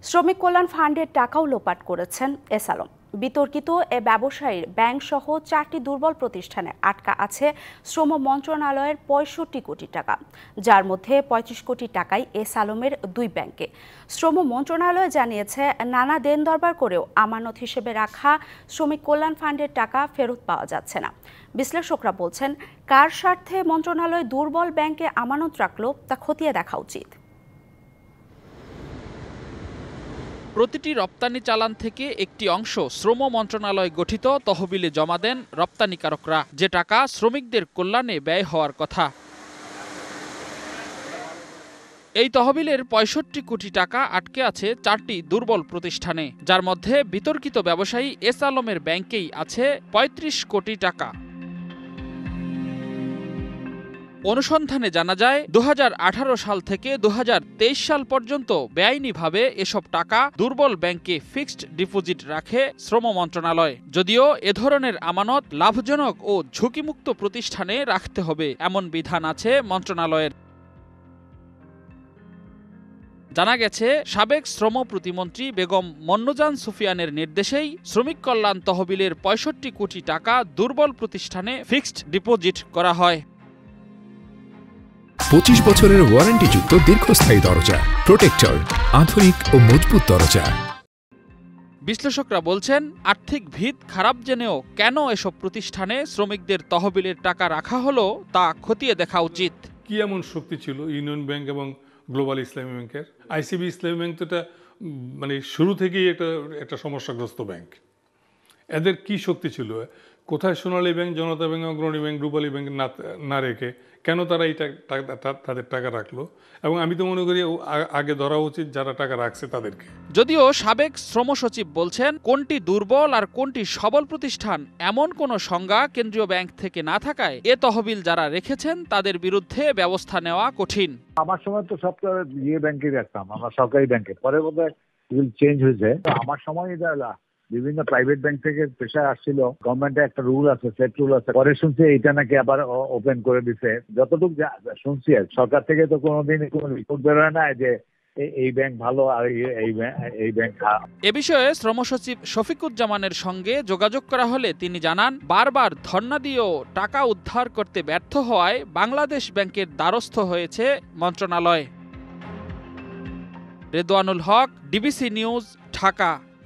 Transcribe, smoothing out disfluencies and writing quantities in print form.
শ্রমিক কল্যাণ ফান্ডের টাকাও লোপাট করেছেন এস আলম। বিতর্কিত এ ব্যবসায়ীর ব্যাংক সহ 4টি দুর্বল প্রতিষ্ঠানে আটকা আছে শ্রম মন্ত্রণালয়ের 65 কোটি টাকা, যার মধ্যে 35 কোটি টাকাই এস আলমের 2 ব্যাংকে। শ্রম মন্ত্রণালয় জানিয়েছে, নানা দেন দরবার করেও আমানত হিসেবে রাখা শ্রমিক কল্যাণ ফান্ডের টাকা ফেরত পাওয়া যাচ্ছে না। বিশ্লেষকরা বলছেন, কার স্বার্থে মন্ত্রণালয় দুর্বল ব্যাংকে আমানত রাখল তা খতিয়ে দেখা উচিত। প্রতিটি রপ্তানি চালান থেকে একটি অংশ শ্রম মন্ত্রণালয় গঠিত তহবিলে জমা দেন রপ্তানিকারকরা, যে টাকা শ্রমিকদের কল্যাণে ব্যয় হওয়ার কথা। এই তহবিলের 65 কোটি টাকা আটকে আছে 4টি দুর্বল প্রতিষ্ঠানে, যার মধ্যে বিতর্কিত ব্যবসায়ী এস আলমের ব্যাংকেই আছে 35 কোটি টাকা। অনুসন্ধানে জানা যায়, 2018 সাল থেকে 2023 সাল পর্যন্ত বেআইনিভাবে এসব টাকা দুর্বল ব্যাংকে ফিক্সড ডিপোজিট রাখে শ্রম মন্ত্রণালয়। যদিও এ ধরনের আমানত লাভজনক ও ঝুঁকিমুক্ত প্রতিষ্ঠানে রাখতে হবে এমন বিধান আছে মন্ত্রণালয়ের। জানা গেছে, সাবেক শ্রম প্রতিমন্ত্রী বেগম মন্নুজান সুফিয়ানের নির্দেশেই শ্রমিক কল্যাণ তহবিলের 65 কোটি টাকা দুর্বল প্রতিষ্ঠানে ফিক্সড ডিপোজিট করা হয়। 25 বছরের ওয়ারেন্টিযুক্ত দীর্ঘস্থায়ী দরজা প্রোটেক্টর, আধুনিক ও মজবুত দরজা। বিশ্লেষকরা বলছেন, আর্থিক ভিত খারাপ জেনেও কেন এসব প্রতিষ্ঠানে শ্রমিকদের তহবিলের টাকা রাখা হলো তা খতিয়ে দেখা উচিত। কি এমন শক্তি ছিল ইউনিয়ন ব্যাংক এবং গ্লোবাল ইসলামী ব্যাংকের? আইসিবি ইসলামী ব্যাংক তো এটা শুরু থেকেই একটা সমস্যাগ্রস্ত ব্যাংক। এদের কি শক্তি ছিল? কোথায় সোনালী ব্যাংক, জনতা ব্যাংক, অগ্রণী ব্যাংক, রূপালী ব্যাংক না রেখে কেন তারা তাদের টাকা রাখলো? এবং আমি তো মনে করি আগে ধরা উচিত যারা টাকা রাখছে তাদেরকে। যদিও সাবেক শ্রম সচিব বলছেন, কোনটি দুর্বল আর কোনটি সবল প্রতিষ্ঠান এমন কোনো সংজ্ঞা কেন্দ্রীয় ব্যাংক থেকে না থাকায় এ তহবিল যারা রেখেছেন তাদের বিরুদ্ধে ব্যবস্থা নেওয়া কঠিন। আমার সময় তো সব ব্যাংকে রাখতাম, আমরা সরকারি ব্যাংকে, পরে বোধহয় চেঞ্জ হয়েছে। আমার সময় বিভিন্ন প্রাইভেট ব্যাংক থেকে প্রেশার আসছিল, গভর্নমেন্টের একটা রুল আছে, সেট রুল আছে। পরে শুনছি এইটা নাকি আবার ওপেন করে দিছে। যতটুকু শুনছি সরকার থেকে তো কোনোদিন কোনো রিপোর্ট বেরোয় না যে এই ব্যাংক ভালো আর এই ব্যাংক খারাপ। এ বিষয়ে শ্রম সচিব শফিকুজ্জামানের সঙ্গে যোগাযোগ করা হলে তিনি জানান, বারবার ধর্ণা দিয়েও টাকা উদ্ধার করতে ব্যর্থ হওয়ায় বাংলাদেশ ব্যাংকের দ্বারস্থ হয়েছে মন্ত্রণালয়। রেদওয়ানুল হক, ডিবিসি নিউজ, ঢাকা।